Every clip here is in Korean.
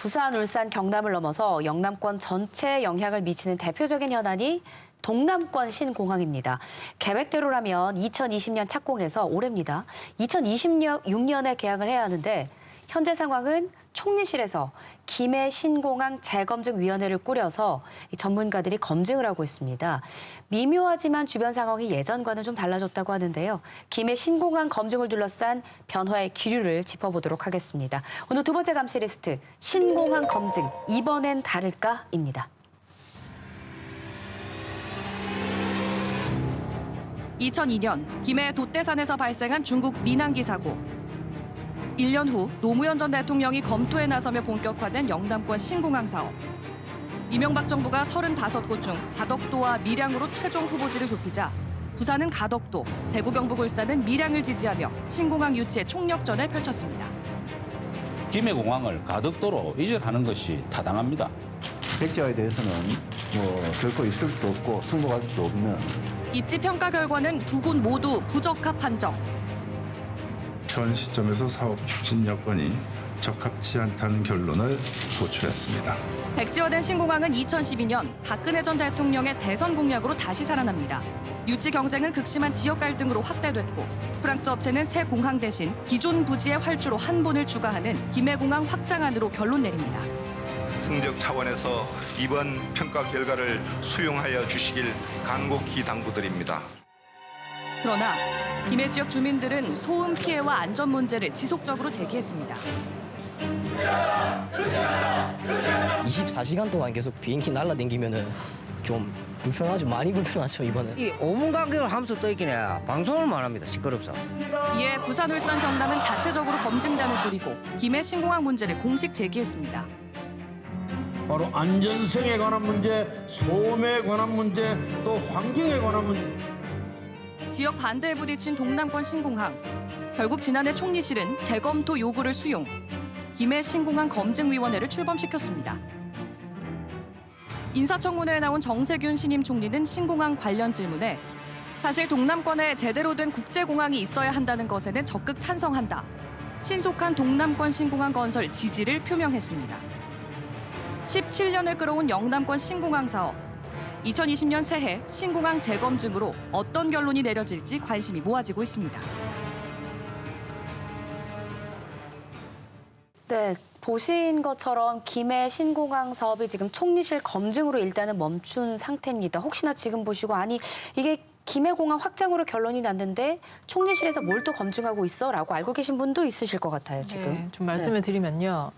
부산, 울산, 경남을 넘어서 영남권 전체에 영향을 미치는 대표적인 현안이 동남권 신공항입니다. 계획대로라면 2020년 착공해서 올해입니다. 2026년에 개항을 해야 하는데 현재 상황은 총리실에서 김해 신공항 재검증위원회를 꾸려서 전문가들이 검증을 하고 있습니다. 미묘하지만 주변 상황이 예전과는 좀 달라졌다고 하는데요. 김해 신공항 검증을 둘러싼 변화의 기류를 짚어보도록 하겠습니다. 오늘 두 번째 감시 리스트, 신공항 검증, 이번엔 다를까입니다. 2002년 김해 돛대산에서 발생한 중국 민항기 사고. 1년 후 노무현 전 대통령이 검토에 나서며 본격화된 영남권 신공항 사업. 이명박 정부가 35곳 중 가덕도와 밀양으로 최종 후보지를 좁히자 부산은 가덕도, 대구 경북 울산은 밀양을 지지하며 신공항 유치에 총력전을 펼쳤습니다. 김해공항을 가덕도로 이전하는 것이 타당합니다. 백지화에 대해서는 결코 있을 수도 없고 승복할 수도 없는. 입지 평가 결과는 두 곳 모두 부적합 판정. 현 시점에서 사업 추진 여건이 적합치 않다는 결론을 도출했습니다. 백지화된 신공항은 2012년 박근혜 전 대통령의 대선 공약으로 다시 살아납니다. 유치 경쟁은 극심한 지역 갈등으로 확대됐고 프랑스 업체는 새 공항 대신 기존 부지의 활주로 한 본을 추가하는 김해공항 확장안으로 결론 내립니다. 성적 차원에서 이번 평가 결과를 수용하여 주시길 간곡히 당부드립니다. 그러나 김해 지역 주민들은 소음 피해와 안전 문제를 지속적으로 제기했습니다. 24시간 동안 계속 비행기 날아다니면은 좀 불편하죠. 많이 불편하죠, 이번엔. 이 오문각경을 하면서 떠있긴 해. 방송을만 합니다. 시끄럽서. 이에 부산, 울산, 경남은 자체적으로 검증단을 꾸리고 김해 신공항 문제를 공식 제기했습니다. 바로 안전성에 관한 문제, 소음에 관한 문제, 또 환경에 관한 문제. 지역 반대에 부딪힌 동남권 신공항. 결국 지난해 총리실은 재검토 요구를 수용. 김해 신공항 검증위원회를 출범시켰습니다. 인사청문회에 나온 정세균 신임 총리는 신공항 관련 질문에 사실 동남권에 제대로 된 국제공항이 있어야 한다는 것에는 적극 찬성한다. 신속한 동남권 신공항 건설 지지를 표명했습니다. 17년을 끌어온 영남권 신공항 사업. 2020년 새해 신공항 재검증으로 어떤 결론이 내려질지 관심이 모아지고 있습니다. 네, 보신 것처럼 김해 신공항 사업이 지금 총리실 검증으로 일단은 멈춘 상태입니다. 혹시나 지금 보시고 아니 이게 김해공항 확장으로 결론이 났는데 총리실에서 뭘 또 검증하고 있어? 라고 알고 계신 분도 있으실 것 같아요, 지금. 네, 좀 말씀을 드리면요.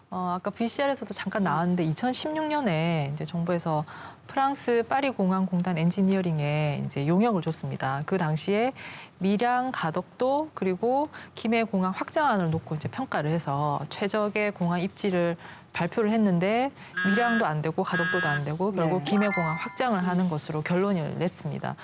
아까 BCR에서도 잠깐 나왔는데 2016년에 이제 정부에서 프랑스 파리 공항 공단 엔지니어링에 이제 용역을 줬습니다. 그 당시에 밀양, 가덕도 그리고 김해 공항 확장안을 놓고 이제 평가를 해서 최적의 공항 입지를 발표를 했는데 밀양도 안 되고 가덕도도 안 되고 결국 김해 공항 확장을 하는 것으로 결론을 냈습니다.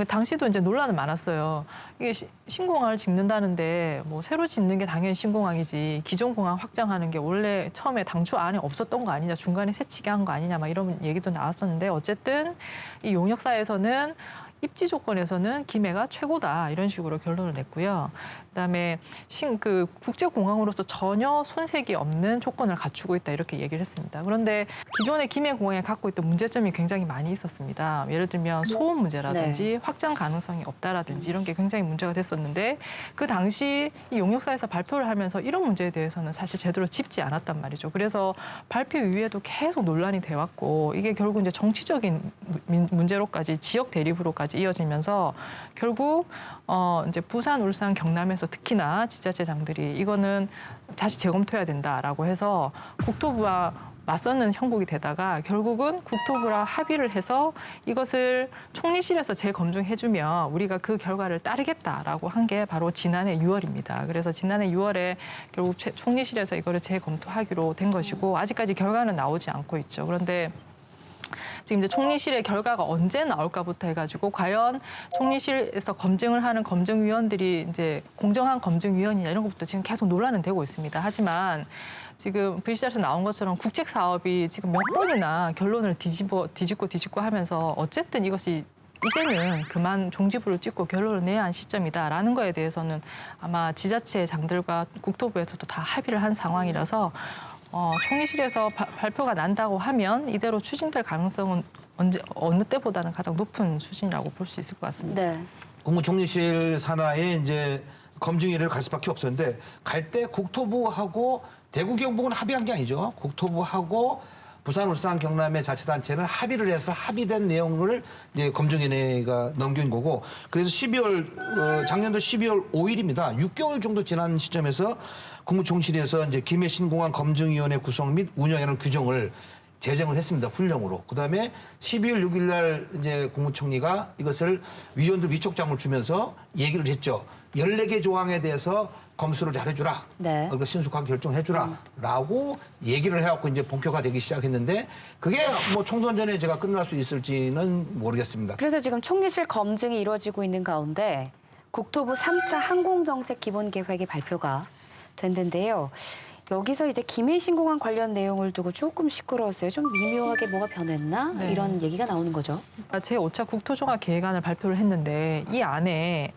당시도 이제 논란은 많았어요. 이게 신공항을 짓는다는데 뭐 새로 짓는 게 당연히 신공항이지 기존 공항 확장하는 게 원래 처음에 당초 안에 없었던 거 아니냐, 중간에 새치기 한 거 아니냐 막 이런 얘기도 나왔었는데 어쨌든 이 용역사에서는 입지 조건에서는 김해가 최고다 이런 식으로 결론을 냈고요. 그다음에 국제공항으로서 전혀 손색이 없는 조건을 갖추고 있다 이렇게 얘기를 했습니다. 그런데 기존의 김해공항에 갖고 있던 문제점이 굉장히 많이 있었습니다. 예를 들면 소음 문제라든지 확장 가능성이 없다라든지 이런 게 굉장히 문제가 됐었는데 그 당시 이 용역사에서 발표를 하면서 이런 문제에 대해서는 사실 제대로 짚지 않았단 말이죠. 그래서 발표 이후에도 계속 논란이 돼 왔고 이게 결국 이제 정치적인 문제로까지 지역 대립으로까지 이어지면서 결국 이제 부산, 울산, 경남에서 특히나 지자체장들이 이거는 다시 재검토해야 된다라고 해서 국토부와 맞서는 형국이 되다가 결국은 국토부랑 합의를 해서 이것을 총리실에서 재검증해주면 우리가 그 결과를 따르겠다라고 한 게 바로 지난해 6월입니다. 그래서 지난해 6월에 결국 총리실에서 이거를 재검토하기로 된 것이고 아직까지 결과는 나오지 않고 있죠. 그런데 지금 이제 총리실의 결과가 언제 나올까부터 해가지고 과연 총리실에서 검증을 하는 검증위원들이 이제 공정한 검증위원이냐 이런 것부터 지금 계속 논란은 되고 있습니다. 하지만 지금 VCR에서 나온 것처럼 국책 사업이 지금 몇 번이나 결론을 뒤집고 하면서 어쨌든 이것이 이제는 그만 종지부를 찍고 결론을 내야 한 시점이다라는 거에 대해서는 아마 지자체장들과 국토부에서도 다 합의를 한 상황이라서 총리실에서 발표가 난다고 하면 이대로 추진될 가능성은 어느 때보다는 가장 높은 수준이라고 볼 수 있을 것 같습니다. 네. 국무총리실 산하에 이제 검증위를 갈 수밖에 없었는데 갈 때 국토부하고 대구 경북은 합의한 게 아니죠. 국토부하고 부산, 울산, 경남의 자치단체는 합의를 해서 합의된 내용을 이제 검증위원회가 넘긴 거고 그래서 작년도 12월 5일입니다. 6개월 정도 지난 시점에서 국무총실에서 이제 김해 신공항 검증위원회 구성 및 운영이라는 규정을 제정을 했습니다. 훈령으로. 그다음에 12월 6일 날 이제 국무총리가 이것을 위원들 위촉장을 주면서 얘기를 했죠. 14개 조항에 대해서 검수를 잘해주라. 네. 그러니까 신속하게 결정해주라라고 얘기를 해갖고 이제 본격화되기 시작했는데 그게 뭐 총선 전에 제가 끝날 수 있을지는 모르겠습니다. 그래서 지금 총리실 검증이 이루어지고 있는 가운데 국토부 3차 항공정책 기본계획이 발표가 됐는데요. 여기서 이제 김해 신공항 관련 내용을 두고 조금 시끄러웠어요. 좀 미묘하게 뭐가 변했나? 네. 이런 얘기가 나오는 거죠. 제5차 국토종합 계획안을 발표를 했는데 이 안에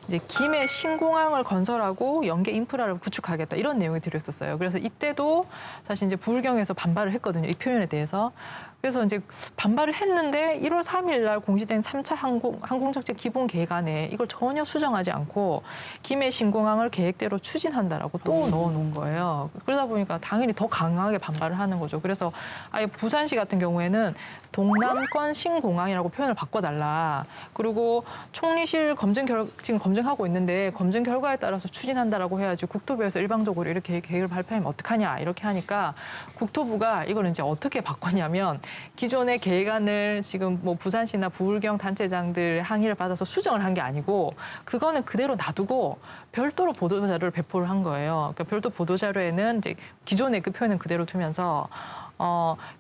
이제 김해 신공항을 건설하고 연계 인프라를 구축하겠다 이런 내용이 들어있었어요. 그래서 이때도 사실 이제 부울경에서 반발을 했거든요. 이 표현에 대해서. 그래서 이제 반발을 했는데 1월 3일 날 공시된 3차 항공정책 기본 계획안에 이걸 전혀 수정하지 않고 김해 신공항을 계획대로 추진한다라고 또 넣어놓은 거예요. 그러다 보니까 당연히 더 강하게 반발을 하는 거죠. 그래서 아예 부산시 같은 경우에는 동남권 신공항이라고 표현을 바꿔달라. 그리고 총리실 지금 검증하고 있는데 검증 결과에 따라서 추진한다라고 해야지 국토부에서 일방적으로 이렇게 계획을 발표하면 어떡하냐 이렇게 하니까 국토부가 이걸 이제 어떻게 바꿨냐면 기존의 계획안을 지금 뭐 부산시나 부울경 단체장들 항의를 받아서 수정을 한 게 아니고 그거는 그대로 놔두고 별도로 보도자료를 배포를 한 거예요. 그러니까 별도 보도자료에는 이제 기존의 그 표현은 그대로 두면서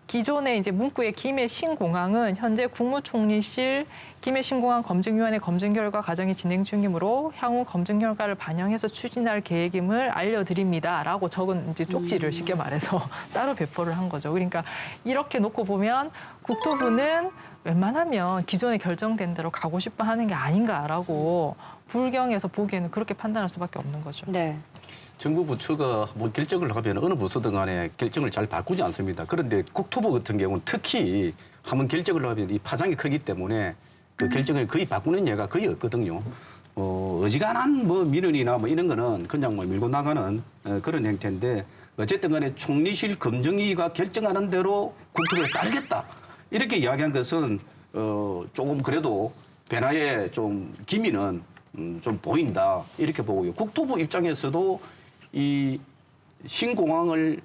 기존의 이제 문구의 김해 신공항은 현재 국무총리실 김해 신공항 검증위원회 검증 결과 과정이 진행 중이므로 향후 검증 결과를 반영해서 추진할 계획임을 알려드립니다라고 적은 이제 쪽지를 쉽게 말해서 따로 배포를 한 거죠. 그러니까 이렇게 놓고 보면 국토부는 웬만하면 기존에 결정된 대로 가고 싶어 하는 게 아닌가라고 부울경에서 보기에는 그렇게 판단할 수밖에 없는 거죠. 네. 정부 부처가 뭐 결정을 하면 어느 부서든 간에 결정을 잘 바꾸지 않습니다. 그런데 국토부 같은 경우는 특히 한번 결정을 하면 이 파장이 크기 때문에 그 결정을 거의 바꾸는 예가 거의 없거든요. 어지간한 뭐 민원이나 뭐 이런 거는 그냥 뭐 밀고 나가는 그런 형태인데 어쨌든 간에 총리실 검증위가 결정하는 대로 국토부에 따르겠다. 이렇게 이야기한 것은 조금 그래도 변화의 좀 기미는 좀 보인다. 이렇게 보고요. 국토부 입장에서도 이 신공항을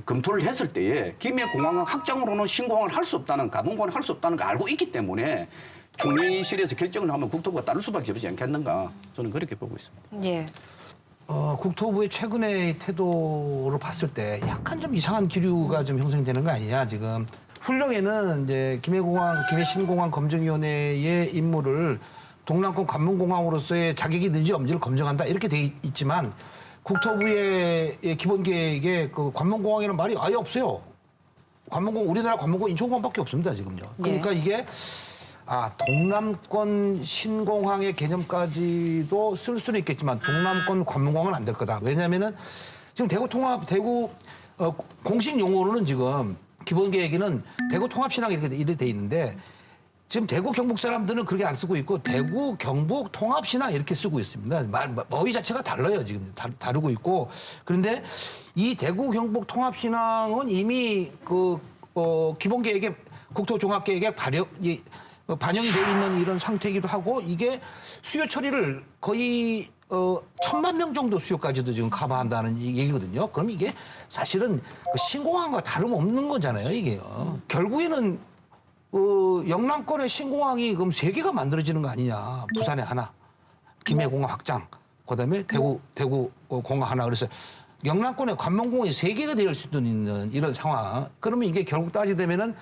검토를 했을 때에 김해공항은 확장으로는 신공항을 할 수 없다는 가동공항을 할 수 없다는 걸 알고 있기 때문에 총리실에서 결정을 하면 국토부가 따를 수밖에 없지 않겠는가 저는 그렇게 보고 있습니다. 예. 국토부의 최근의 태도로 봤을 때 약간 좀 이상한 기류가 좀 형성되는 거 아니냐 지금. 훈령에는 이제 김해 신공항 검증위원회의 임무를 동남권 관문공항으로서의 자격이 있는지 없는지를 검증한다 이렇게 돼 있지만 국토부의 기본 계획에 그 관문공항이라는 말이 아예 없어요. 우리나라 관문공항 인천공항밖에 없습니다 지금요. 그러니까 이게 동남권 신공항의 개념까지도 쓸 수는 있겠지만 동남권 관문공항은 안 될 거다. 왜냐하면은 지금 대구 공식 용어로는 지금 기본 계획에는 대구 통합신항 이렇게 돼 있는데. 지금 대구 경북 사람들은 그렇게 안 쓰고 있고 대구 경북 통합신항 이렇게 쓰고 있습니다. 어휘 자체가 달라요 지금 다르고 있고 그런데 이 대구 경북 통합신항은 이미 기본 계획에 국토종합계획에 반영이 되어 있는 이런 상태이기도 하고 이게 수요 처리를 거의 1,000만 명 정도 수요까지도 지금 커버한다는 얘기거든요. 그럼 이게 사실은 그 신공항과 다름없는 거잖아요 이게요. 결국에는 영남권의 신공항이 그럼 3개가 만들어지는 거 아니냐. 부산에 하나, 김해공항 확장, 그다음에 대구 공항 하나. 그래서 영남권의 관문공항이 3개가 될 수도 있는 이런 상황. 그러면 이게 결국 따지되면은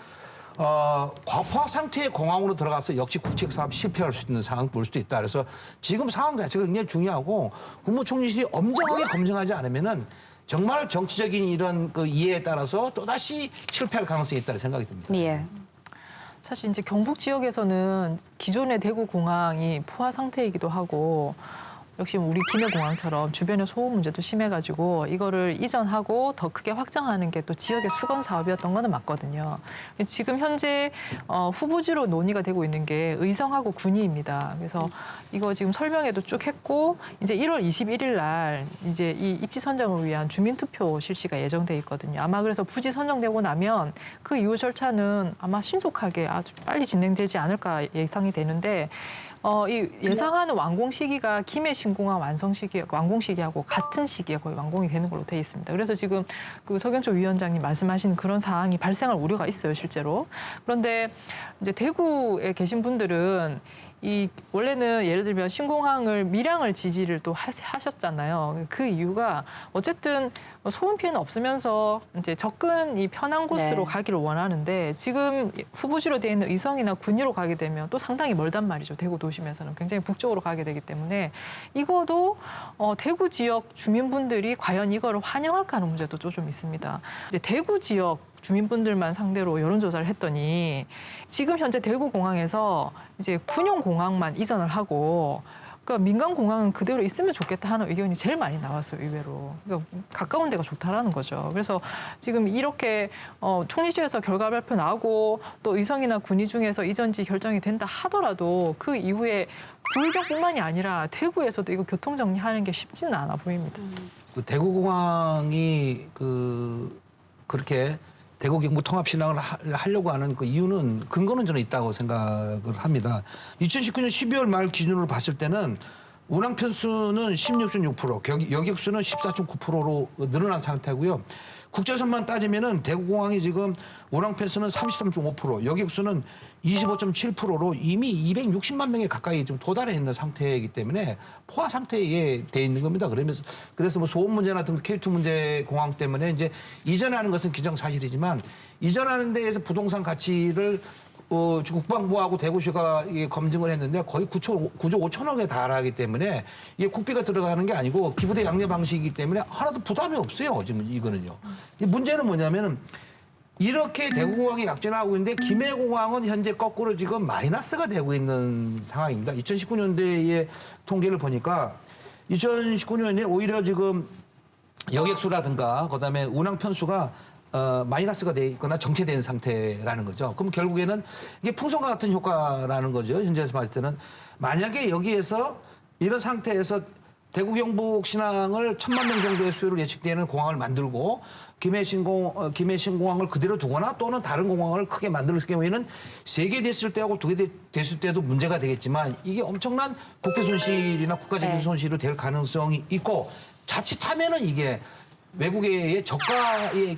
과포화 상태의 공항으로 들어가서 역시 국책 사업 실패할 수 있는 상황 볼 수도 있다. 그래서 지금 상황 자체가 굉장히 중요하고 국무총리실이 엄정하게 검증하지 않으면은 정말 정치적인 이런 그 이해에 따라서 또다시 실패할 가능성이 있다는 생각이 듭니다. 예. 사실 이제 경북 지역에서는 기존의 대구 공항이 포화 상태이기도 하고 역시 우리 김해공항처럼 주변에 소음 문제도 심해가지고 이거를 이전하고 더 크게 확장하는 게 또 지역의 수건 사업이었던 거는 맞거든요. 지금 현재 후보지로 논의가 되고 있는 게 의성하고 군위입니다. 그래서 이거 지금 설명회도 쭉 했고 이제 1월 21일 날 이제 이 입지 선정을 위한 주민투표 실시가 예정돼 있거든요. 아마 그래서 부지 선정되고 나면 그 이후 절차는 아마 신속하게 아주 빨리 진행되지 않을까 예상이 되는데 이 예상하는 완공 시기가 김해 신공항 완공 시기하고 같은 시기에 거의 완공이 되는 걸로 돼 있습니다. 그래서 지금 그 서경초 위원장님 말씀하신 그런 사항이 발생할 우려가 있어요, 실제로. 그런데 이제 대구에 계신 분들은 이 원래는 예를 들면 신공항을 밀양을 지지를 또 하셨잖아요. 그 이유가 어쨌든 소음 피해는 없으면서 이제 접근이 편한 곳으로 가기를 원하는데 지금 후보지로 되어 있는 의성이나 군위로 가게 되면 또 상당히 멀단 말이죠. 대구 도심에서는 굉장히 북쪽으로 가게 되기 때문에 이거도 대구 지역 주민분들이 과연 이거를 환영할까 하는 문제도 좀 있습니다. 이제 대구 지역 주민분들만 상대로 여론조사를 했더니 지금 현재 대구공항에서 이제 군용 공항만 이전을 하고 그러니까 민간 공항은 그대로 있으면 좋겠다 하는 의견이 제일 많이 나왔어요, 의외로. 그러니까 가까운 데가 좋다라는 거죠. 그래서 지금 이렇게 총리실에서 결과 발표 나오고 또 의성이나 군위 중에서 이전지 결정이 된다 하더라도 그 이후에 불경뿐만이 아니라 대구에서도 이거 교통 정리하는 게 쉽지는 않아 보입니다. 그 대구공항이 그렇게 대구 경부 통합 신항을 하려고 하는 그 이유는 근거는 저는 있다고 생각을 합니다. 2019년 12월 말 기준으로 봤을 때는 운항 편수는 16.6%, 여객수는 14.9%로 늘어난 상태고요. 국제선만 따지면은 대구공항이 지금 운항 편수는 33.5%, 여객수는 25.7%로 이미 260만 명에 가까이 좀 도달해 있는 상태이기 때문에 포화 상태에 돼 있는 겁니다. 그래서 뭐 소음 문제나 등 K2 문제 공항 때문에 이제 이전하는 것은 기정사실이지만 이전하는 데에서 부동산 가치를 국방부하고 대구시가 검증을 했는데 거의 9조 5천억에 달하기 때문에 이게 국비가 들어가는 게 아니고 기부대 양려 방식이기 때문에 하나도 부담이 없어요. 지금 이거는요. 문제는 뭐냐면은 이렇게 대구공항이 약진하고 있는데 김해공항은 현재 거꾸로 지금 마이너스가 되고 있는 상황입니다. 2019년도의 통계를 보니까 2019년에 오히려 지금 여객수라든가 그다음에 운항 편수가 마이너스가 돼 있거나 정체된 상태라는 거죠. 그럼 결국에는 이게 풍선과 같은 효과라는 거죠. 현재에서 봤을 때는 만약에 여기에서 이런 상태에서 대구 경북 신항을 1,000만 명 정도의 수요를 예측되는 공항을 만들고 김해 신공항을 그대로 두거나 또는 다른 공항을 크게 만들 경우에는 3개 됐을 때하고 2개 됐을 때도 문제가 되겠지만 이게 엄청난 국비 손실이나 국가적인 손실이 될 가능성이 있고 자칫하면은 이게 외국의 저가의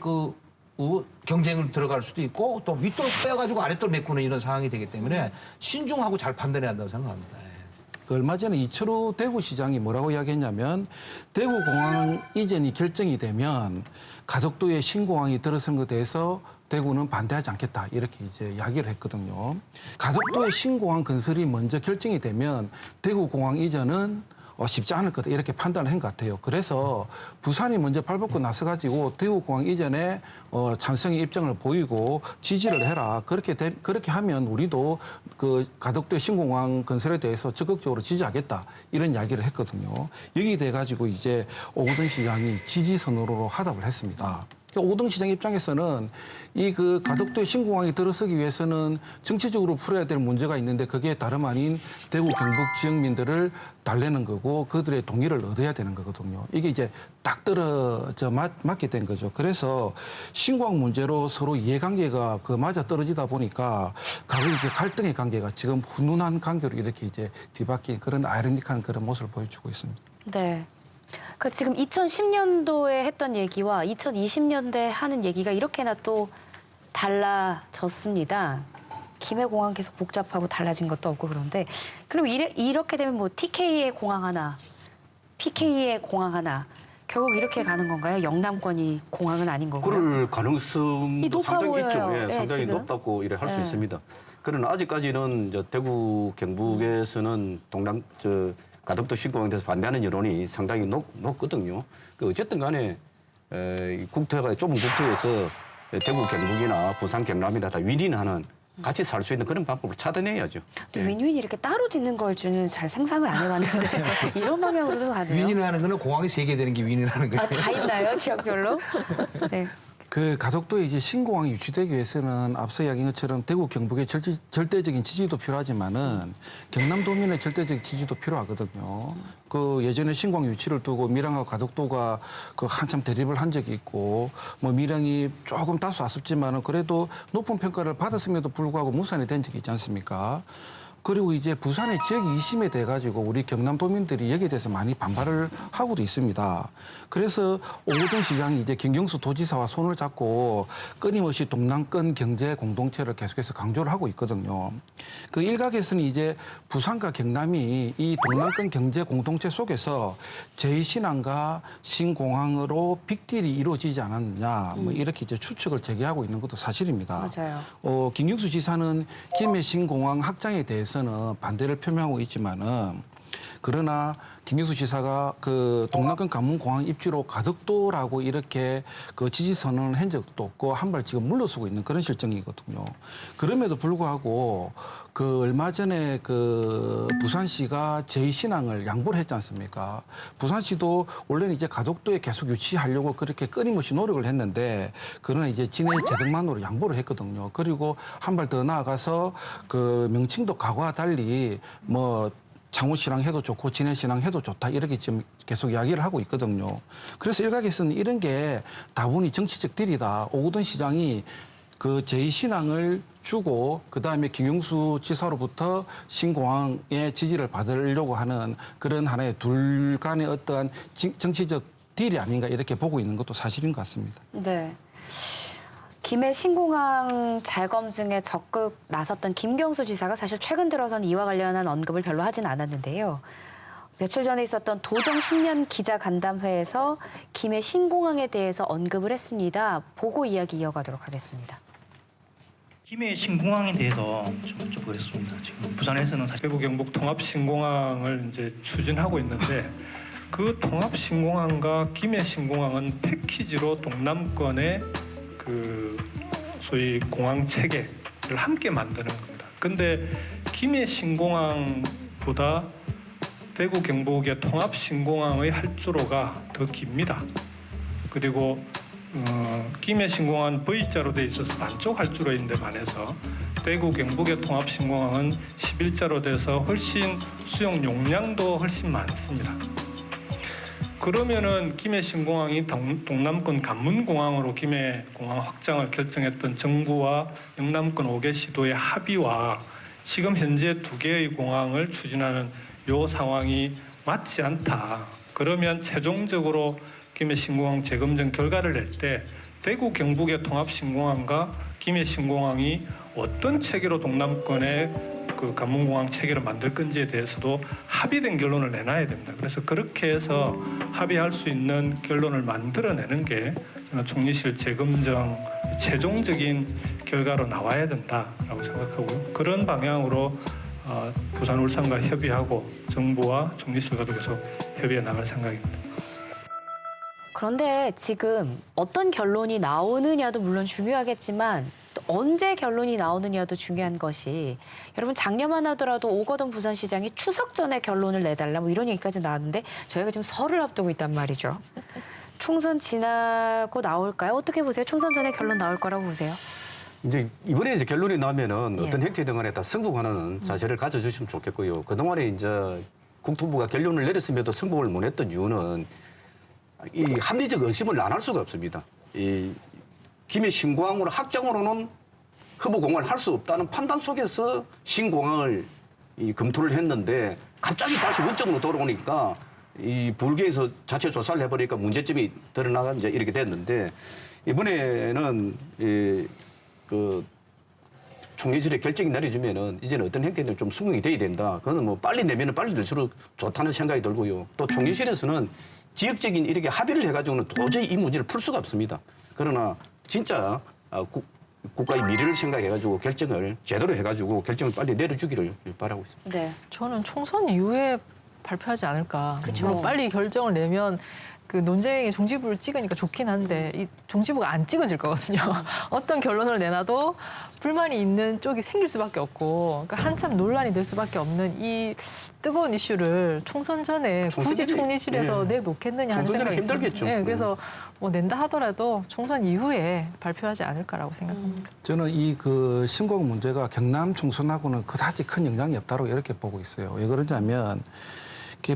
경쟁을 들어갈 수도 있고 또 윗돌 빼가지고 아랫돌 메꾸는 이런 상황이 되기 때문에 신중하고 잘 판단해야 한다고 생각합니다. 얼마 전에 이철우 대구시장이 뭐라고 이야기했냐면 대구공항 이전이 결정이 되면 가덕도에 신공항이 들어선 것에 대해서 대구는 반대하지 않겠다 이렇게 이제 이야기를 했거든요. 가덕도에 신공항 건설이 먼저 결정이 되면 대구공항 이전은 쉽지 않을 거다 이렇게 판단을 한 것 같아요. 그래서 부산이 먼저 발벗고 나서가지고 대구공항 이전에 찬성의 입장을 보이고 지지를 해라. 그렇게 하면 우리도 그 가덕도의 신공항 건설에 대해서 적극적으로 지지하겠다 이런 이야기를 했거든요. 여기에 대해 가지고 이제 오거돈 시장이 지지 선언으로 화답을 했습니다. 오거돈 시장 입장에서는 이 가덕도의 신공항이 들어서기 위해서는 정치적으로 풀어야 될 문제가 있는데 그게 다름 아닌 대구 경북 지역민들을 달래는 거고 그들의 동의를 얻어야 되는 거거든요. 이게 이제 딱 떨어져 맞게 된 거죠. 그래서 신공항 문제로 서로 이해관계가 맞아 떨어지다 보니까 과거 이제 갈등의 관계가 지금 훈훈한 관계로 이렇게 이제 뒤바뀐 그런 아이러니한 그런 모습을 보여주고 있습니다. 네. 그 지금 2010년도에 했던 얘기와 2020년대 하는 얘기가 이렇게나 또 달라졌습니다. 김해공항 계속 복잡하고 달라진 것도 없고 그런데 그럼 이렇게 되면 뭐 TK의 공항 하나, PK의 공항 하나 결국 이렇게 가는 건가요? 영남권이 공항은 아닌 거고요. 그럴 가능성도 상당히 보여요. 있죠. 네, 상당히 지금. 높다고 이래 할 수 있습니다. 그러나 아직까지는 이제 대구 경북에서는 가덕도 신공항에 대해서 반대하는 여론이 상당히 높거든요. 어쨌든 간에 좁은 국토에서 대구 경북이나 부산 경남이나 다 윈윈하는 같이 살 수 있는 그런 방법을 찾아내야죠. 또 윈윈이 이렇게 따로 짓는 걸 주는 잘 상상을 안 해봤는데 이런 방향으로도 가네요. 윈이라는 거는 공항이 3개 되는 게 윈이라는 거예요. 아, 다 있나요? 지역별로? 네. 그 가덕도에 이제 신공항이 유치되기 위해서는 앞서 이야기한 것처럼 대구 경북의 절대적인 지지도 필요하지만은 경남도민의 절대적인 지지도 필요하거든요. 그 예전에 신공항 유치를 두고 밀양하고 가덕도가 그 한참 대립을 한 적이 있고 뭐 밀양이 조금 다소 아쉽지만은 그래도 높은 평가를 받았음에도 불구하고 무산이 된 적이 있지 않습니까? 그리고 이제 부산의 지역 이심에 대해 가지고 우리 경남도민들이 여기에 대해서 많이 반발을 하고도 있습니다. 그래서 오거돈 시장이 이제 김경수 도지사와 손을 잡고 끊임없이 동남권 경제 공동체를 계속해서 강조를 하고 있거든요. 그 일각에서는 이제 부산과 경남이 이 동남권 경제 공동체 속에서 제2신항과 신공항으로 빅딜이 이루어지지 않았느냐 뭐 이렇게 이제 추측을 제기하고 있는 것도 사실입니다. 맞아요. 김경수 지사는 김해 신공항 확장에 대해서는 반대를 표명하고 있지만은 그러나 김경수 지사가 그 동남권 관문공항 입지로 가덕도라고 이렇게 그 지지 선언을 한 적도 없고 한 발 지금 물러서고 있는 그런 실정이거든요. 그럼에도 불구하고 그 얼마 전에 그 부산시가 제2신항을 양보를 했지 않습니까? 부산시도 원래는 이제 가덕도에 계속 유치하려고 그렇게 끊임없이 노력을 했는데 그러나 이제 진해 재등만으로 양보를 했거든요. 그리고 한 발 더 나아가서 그 명칭도 과거와 달리 뭐 창원시랑 해도 좋고 진해시랑 해도 좋다 이렇게 지금 계속 이야기를 하고 있거든요. 그래서 일각에서는 이런 게 다분히 정치적 딜이다. 오거돈 시장이 그 제2신항을 주고 그다음에 김용수 지사로부터 신공항의 지지를 받으려고 하는 그런 하나의 둘 간의 어떠한 정치적 딜이 아닌가 이렇게 보고 있는 것도 사실인 것 같습니다. 네. 김해 신공항 재검증에 적극 나섰던 김경수 지사가 사실 최근 들어서는 이와 관련한 언급을 별로 하진 않았는데요. 며칠 전에 있었던 도정 신년 기자 간담회에서 김해 신공항에 대해서 언급을 했습니다. 보고 이야기 이어가도록 하겠습니다. 김해 신공항에 대해서 좀 여쭤보겠습니다. 지금 부산에서는 사실 대구 경북 통합 신공항을 이제 추진하고 있는데 그 통합 신공항과 김해 신공항은 패키지로 동남권의 그 소위 공항 체계를 함께 만드는 겁니다. 근데 김해 신공항보다 대구 경북의 통합 신공항의 활주로가 더 깁니다. 그리고 김해 신공항은 V자로 돼 있어서 반쪽 활주로인데 반해서 대구 경북의 통합 신공항은 11자로 돼서 훨씬 수용 용량도 훨씬 많습니다. 그러면은 김해 신공항이 동남권 관문공항으로 김해 공항 확장을 결정했던 정부와 영남권 5개 시도의 합의와 지금 현재 2개의 공항을 추진하는 요 상황이 맞지 않다. 그러면 최종적으로 김해 신공항 재검증 결과를 낼 때 대구 경북의 통합 신공항과 김해 신공항이 어떤 체계로 동남권의 그 관문공항 체계를 만들 건지에 대해서도 합의된 결론을 내놔야 됩니다. 그래서 그렇게 해서 합의할 수 있는 결론을 만들어내는 게 저는 총리실 재검증 최종적인 결과로 나와야 된다라고 생각하고요. 그런 방향으로 부산, 울산과 협의하고 정부와 총리실과 계속 협의해 나갈 생각입니다. 그런데 지금 어떤 결론이 나오느냐도 물론 중요하겠지만 또 언제 결론이 나오느냐도 중요한 것이 여러분 작년만 하더라도 오거돈 부산시장이 추석 전에 결론을 내달라 뭐 이런 얘기까지 나왔는데 저희가 지금 설을 앞두고 있단 말이죠. 총선 지나고 나올까요? 어떻게 보세요? 총선 전에 결론 나올 거라고 보세요? 이제 이번에 이제 결론이 나면은 어떤 형태 등간에 다 승복하는 자세를 가져주시면 좋겠고요. 그동안에 이제 국토부가 결론을 내렸음에도 승복을 못했던 이유는 이 합리적 의심을 안 할 수가 없습니다. 이 김해 신공항으로 확장으로는 허브 공항을 할 수 없다는 판단 속에서 신공항을 검토를 했는데 갑자기 다시 원점으로 돌아오니까 이 불교에서 자체 조사를 해버리니까 문제점이 드러나가 이제 이렇게 됐는데 이번에는 그 총리실의 결정이 내려지면은 이제는 어떤 형태는 좀 수긍이 돼야 된다. 그거는 뭐 빨리 내면은 빨리 될수록 좋다는 생각이 들고요. 또 총리실에서는 지역적인 이렇게 합의를 해가지고는 도저히 이 문제를 풀 수가 없습니다. 그러나 진짜 국가의 미래를 생각해가지고 결정을 제대로 해가지고 결정을 빨리 내려주기를 바라고 있습니다. 네. 저는 총선 이후에 발표하지 않을까. 그쵸. 물론 빨리 결정을 내면 그 논쟁의 종지부를 찍으니까 좋긴 한데 이 종지부가 안 찍어질 거거든요. 어떤 결론을 내놔도 불만이 있는 쪽이 생길 수밖에 없고 그러니까 한참 논란이 될 수밖에 없는 이 뜨거운 이슈를 총선 전에 굳이 총리실에서 내놓겠느냐 하는 생각이 있습니다. 힘들겠죠. 네, 그래서 뭐 낸다 하더라도 총선 이후에 발표하지 않을 거라고 생각합니다. 저는 이 그 신공 문제가 경남 총선하고는 그다지 큰 영향이 없다고 이렇게 보고 있어요. 왜 그러냐면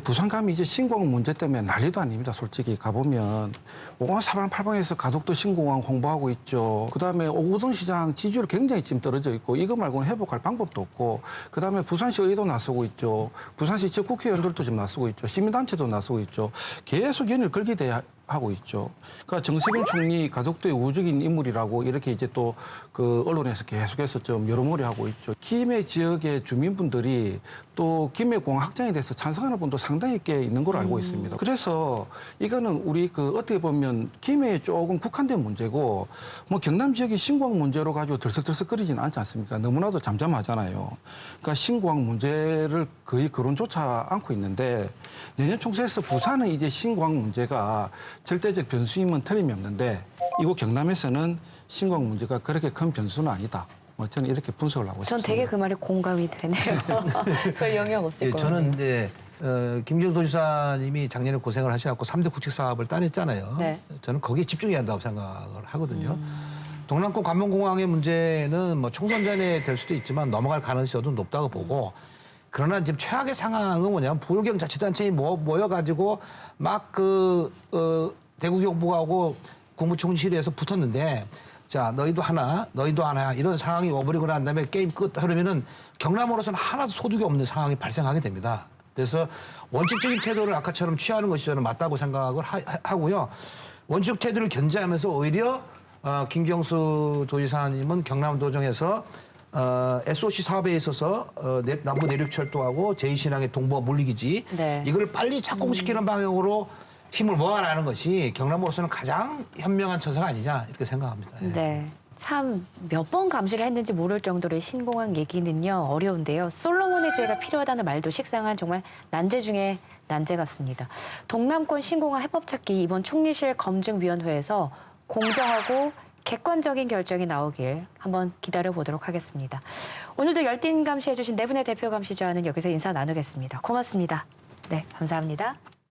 부산 가면 이제 신공항 문제 때문에 난리도 아닙니다. 솔직히 가보면 온 사방팔방에서 가덕도 신공항 홍보하고 있죠. 그다음에 오고돈 시장 지지율 굉장히 지금 떨어져 있고 이거 말고는 회복할 방법도 없고 그다음에 부산시 의회도 나서고 있죠. 부산시 지역 국회의원들도 지금 나서고 있죠. 시민단체도 나서고 있죠. 계속 연일 걸기대야 하고 있죠. 그러니까 정세균 총리 가덕도의 우주적인 인물이라고 이렇게 이제 또 그 언론에서 계속해서 좀 여러모리 하고 있죠. 김해 지역의 주민분들이 또 김해공항 확장에 대해서 찬성하는 분도 상당히 꽤 있는 걸로 알고 있습니다. 그래서 이거는 우리 그 어떻게 보면 김해에 조금 국한된 문제고 뭐 경남 지역이 신공항 문제로 가지고 들썩들썩거리지는 않지 않습니까? 너무나도 잠잠하잖아요. 그러니까 신공항 문제를 거의 거론조차 않고 있는데 내년 총선에서 부산은 이제 신공항 문제가 절대적 변수임은 틀림이 없는데 이곳 경남에서는 신공항 문제가 그렇게 큰 변수는 아니다. 뭐 저는 이렇게 분석을 하고 전 싶습니다. 되게 그 말이 공감이 되네요. 별 영향 없을 것 같아요. 저는 이제 김기정 도지사님이 작년에 고생을 하셔갖고 3대 구축 사업을 따냈잖아요. 네. 저는 거기에 집중해야 한다고 생각을 하거든요. 동남권 관문공항의 문제는 뭐 총선 전에 될 수도 있지만 넘어갈 가능성도 높다고 보고 그러나 지금 최악의 상황은 뭐냐면 부울경자치단체에 모여가지고 막 대구경북하고 국무총실에서 붙었는데 자 너희도 하나 이런 상황이 오버리고 난 다음에 게임 끝 하려면은 경남으로서는 하나도 소득이 없는 상황이 발생하게 됩니다. 그래서 원칙적인 태도를 아까처럼 취하는 것이 저는 맞다고 생각을 하고요. 원칙 태도를 견제하면서 오히려 김경수 도지사님은 경남도정에서 SOC 사업에 있어서 남부 내륙철도하고 제2신항의 동부와 물리기지 네. 이걸 빨리 착공시키는 방향으로 힘을 모아나는 것이 경남으로서는 가장 현명한 처사가 아니냐 이렇게 생각합니다. 예. 네. 참 몇 번 감시를 했는지 모를 정도로 신공항 얘기는요 어려운데요. 솔로몬의 지혜가 필요하다는 말도 식상한 정말 난제 중에 난제 같습니다. 동남권 신공항 해법 찾기 이번 총리실 검증위원회에서 공정하고 객관적인 결정이 나오길 한번 기다려보도록 하겠습니다. 오늘도 열띤 감시해주신 네 분의 대표 감시자는 여기서 인사 나누겠습니다. 고맙습니다. 네, 감사합니다.